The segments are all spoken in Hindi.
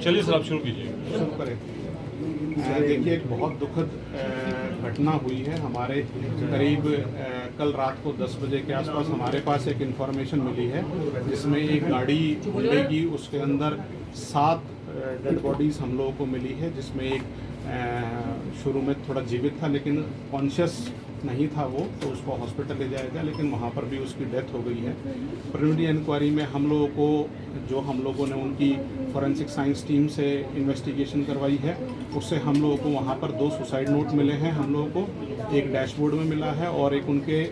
चलिए सर, आप शुरू कीजिए। शुरू करें। देखिए, एक बहुत दुखद घटना हुई है। हमारे करीब कल रात को 10 बजे के आसपास हमारे पास एक इन्फॉर्मेशन मिली है जिसमें एक गाड़ी मिलेगी, उसके अंदर 7 डेड बॉडीज़ हम लोगों को मिली है, जिसमें एक शुरू में थोड़ा जीवित था लेकिन कॉन्शियस नहीं था वो, तो उसको हॉस्पिटल ले जाया गया, लेकिन वहाँ पर भी उसकी डेथ हो गई है। प्रिलिमिनरी इंक्वायरी में हम लोगों ने उनकी फॉरेंसिक साइंस टीम से इन्वेस्टिगेशन करवाई है, उससे हम लोगों को वहाँ पर 2 सुसाइड नोट मिले हैं हम लोगों को। एक डैशबोर्ड में मिला है और एक उनके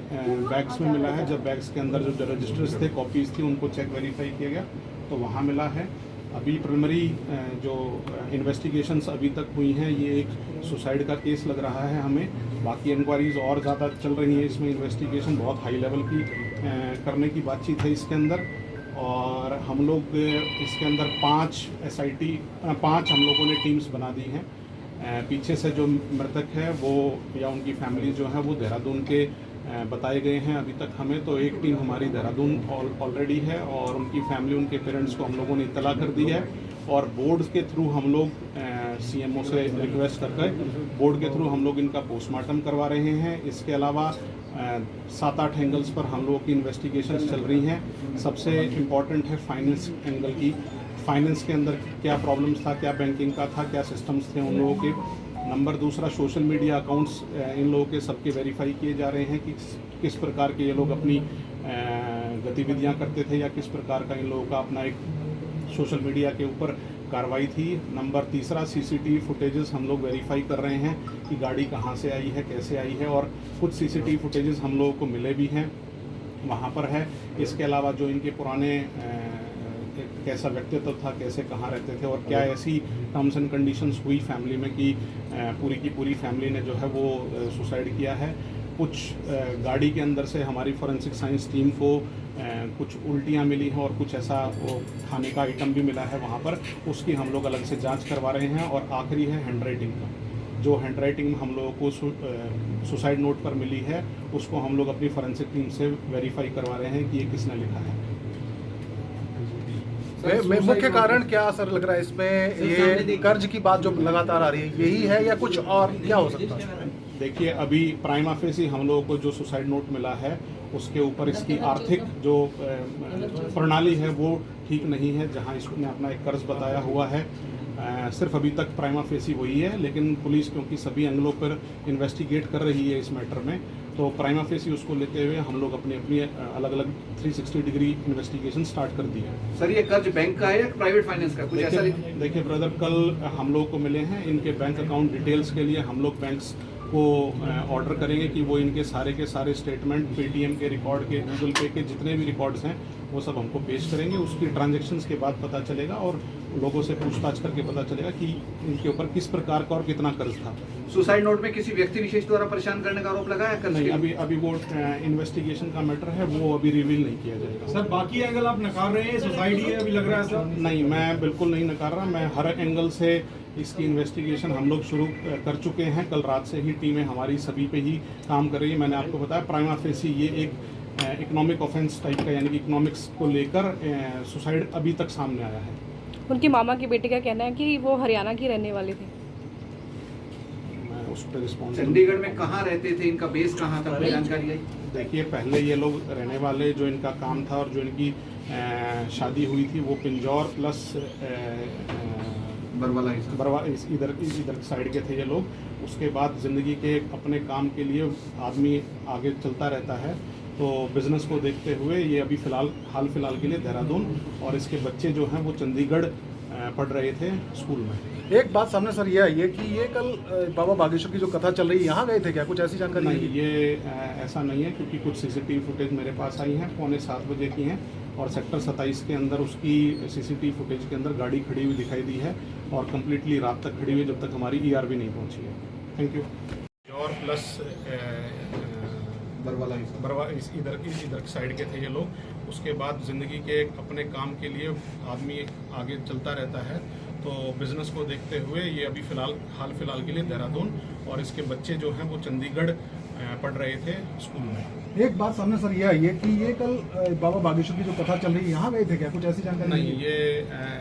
बैग्स में मिला है। जब बैग्स के अंदर जो रजिस्टर्स थे, कॉपीज़ थी, उनको चेक वेरीफाई किया गया तो वहाँ मिला है। अभी प्रिलिमिनरी जो इन्वेस्टिगेशंस अभी तक हुई हैं, ये एक सुसाइड का केस लग रहा है हमें। बाकी इंक्वायरीज़ और ज़्यादा चल रही हैं इसमें। इन्वेस्टिगेशन बहुत हाई लेवल की करने की बातचीत है इसके अंदर, और हम लोग इसके अंदर 5 हम लोगों ने टीम्स बना दी हैं। पीछे से जो मृतक है वो या उनकी फैमिली जो है वो देहरादून के बताए गए हैं अभी तक हमें। तो एक टीम हमारी देहरादून ऑलरेडी है और उनकी फैमिली, उनके पेरेंट्स को हम लोगों ने इत्तला कर दी है, और बोर्ड के थ्रू हम लोग सीएमओ से रिक्वेस्ट करके बोर्ड के थ्रू हम लोग इनका पोस्टमार्टम करवा रहे हैं। इसके अलावा 7-8 एंगल्स पर हम लोगों की इन्वेस्टिगेशंस चल रही हैं। सबसे इम्पॉर्टेंट है फाइनेंस एंगल की। फाइनेंस के अंदर क्या प्रॉब्लम्स था, क्या बैंकिंग का था, क्या सिस्टम्स थे उन लोगों के। नंबर दूसरा, सोशल मीडिया अकाउंट्स इन लोगों के सबके वेरीफाई किए जा रहे हैं कि किस प्रकार के ये लोग अपनी गतिविधियां करते थे या किस प्रकार का इन लोगों का अपना एक सोशल मीडिया के ऊपर कार्रवाई थी। नंबर तीसरा, सीसीटीवी फुटेजेस हम लोग वेरीफाई कर रहे हैं कि गाड़ी कहाँ से आई है, कैसे आई है, और कुछ सीसीटीवी फुटेजेस हम लोगों को मिले भी हैं, वहाँ पर है। इसके अलावा जो इनके पुराने कैसा व्यक्तित्व था, कैसे कहाँ रहते थे, और क्या ऐसी टर्म्स एंड कंडीशंस हुई फैमिली में कि पूरी की पूरी फैमिली ने जो है वो सुसाइड किया है। कुछ गाड़ी के अंदर से हमारी फॉरेंसिक साइंस टीम को कुछ उल्टियाँ मिली हैं और कुछ ऐसा वो खाने का आइटम भी मिला है वहाँ पर, उसकी हम लोग अलग से जांच करवा रहे हैं। और आखिरी है हैंडराइटिंग का, जो हैंडराइटिंग हम लोगों को सुसाइड नोट पर मिली है, उसको हम लोग अपनी फॉरेंसिक टीम से वेरीफाई करवा रहे हैं कि ये किसने लिखा है। मुख्य कारण क्या सर लग रहा है इसमें? ये कर्ज की बात जो लगातार आ रही है, यही है या कुछ और क्या हो सकता है? देखिए, अभी प्राइमा फेसी हम लोगों को जो सुसाइड नोट मिला है उसके ऊपर इसकी आर्थिक जो प्रणाली है वो ठीक नहीं है, जहां इसने अपना एक कर्ज बताया हुआ है। सिर्फ अभी तक प्राइमा फेसी वही है, लेकिन पुलिस क्योंकि सभी एंगलों पर इन्वेस्टिगेट कर रही है इस मैटर में, तो प्राइमा फेसी उसको लेते हुए हम लोग अपनी अपनी अलग अलग 360 डिग्री इन्वेस्टिगेशन स्टार्ट कर दी है। सर, ये कर्ज बैंक का है या प्राइवेट फाइनेंस का, कुछ ऐसा? देखिए ब्रदर, कल हम लोग को मिले हैं, इनके बैंक अकाउंट डिटेल्स के लिए हम लोग बैंक्स को ऑर्डर करेंगे कि वो इनके सारे के सारे स्टेटमेंट, पेटीएम के रिकॉर्ड के, गूगल पे के जितने भी रिकॉर्ड्स हैं वो सब हमको पेश करेंगे। उसकी ट्रांजैक्शंस के बाद पता चलेगा और लोगों से पूछताछ करके पता चलेगा कि इनके ऊपर किस प्रकार का और कितना कर्ज था। सुसाइड नोट में किसी व्यक्ति विशेष द्वारा परेशान करने का आरोप लगा है? नहीं, अभी वो इन्वेस्टिगेशन का मैटर है, वो अभी रिवील नहीं किया जाएगा। सर, बाकी एंगल आप नकार रहे हैं, सुसाइड ही अभी लग रहा है सर? नहीं, मैं बिल्कुल नहीं नकार रहा। मैं हर एंगल से इसकी इन्वेस्टिगेशन हम लोग शुरू कर चुके हैं। कल रात से ही टीमें हमारी सभी पे ही काम कर रही है। मैंने आपको बताया प्राइमा फेसी ये एक इकोनॉमिक ऑफेंस टाइप का, यानी कि इकोनॉमिक्स को लेकर सुसाइड अभी तक सामने आया है। उनकी मामा के बेटे का कहना है कि वो हरियाणा की रहने वाले थे। मैं उस पर रिस्पॉन्स, चंडीगढ़ में कहाँ रहते थे, इनका बेस कहाँ था, कोई जानकारी है? देखिए, पहले ये लोग रहने वाले, जो इनका काम था और जो इनकी शादी हुई थी वो पिंजौर प्लस बरवा इधर साइड के थे ये लोग। उसके बाद ज़िंदगी के अपने काम के लिए आदमी आगे चलता रहता है, तो बिज़नेस को देखते हुए ये अभी हाल फिलहाल के लिए देहरादून, और इसके बच्चे जो हैं वो चंडीगढ़ पढ़ रहे थे स्कूल में। एक बात सामने सर ये आई है कि ये कल बाबा बागेश्वर की जो कथा चल रही है, यहाँ गए थे क्या? कुछ ऐसी जानकारी नहीं, ये ऐसा नहीं है, क्योंकि कुछ सीसीटीवी फुटेज मेरे पास आई हैं, 6:45 बजे की हैं, और सेक्टर 27 के अंदर उसकी सीसीटीवी फुटेज के अंदर गाड़ी खड़ी हुई दिखाई दी है, और कम्प्लीटली रात तक खड़ी हुई जब तक हमारी ERV नहीं पहुंची है। Thank you. और प्लस बरवा इधर साइड के थे ये लोग। उसके बाद ज़िंदगी के अपने काम के लिए आदमी आगे चलता रहता है, तो बिज़नेस को देखते हुए ये अभी हाल फिलहाल के लिए देहरादून, और इसके बच्चे जो हैं वो चंडीगढ़ पढ़ रहे थे स्कूल में। एक बात सामने सर ये आई है कि ये कल बाबा बागेश्वर की जो कथा चल रही है यहाँ गए थे क्या, कुछ ऐसी जानकारी नहीं, है? ये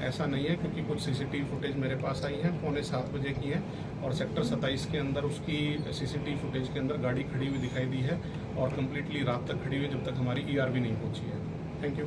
ऐसा नहीं है क्योंकि कुछ सीसीटीवी फुटेज मेरे पास आई है, 6:45 बजे की है और सेक्टर 27 के अंदर उसकी सीसीटीवी फुटेज के अंदर गाड़ी खड़ी हुई दिखाई दी है और कम्प्लीटली रात तक खड़ी हुई जब तक हमारी ERB नहीं पहुंची है। Thank you.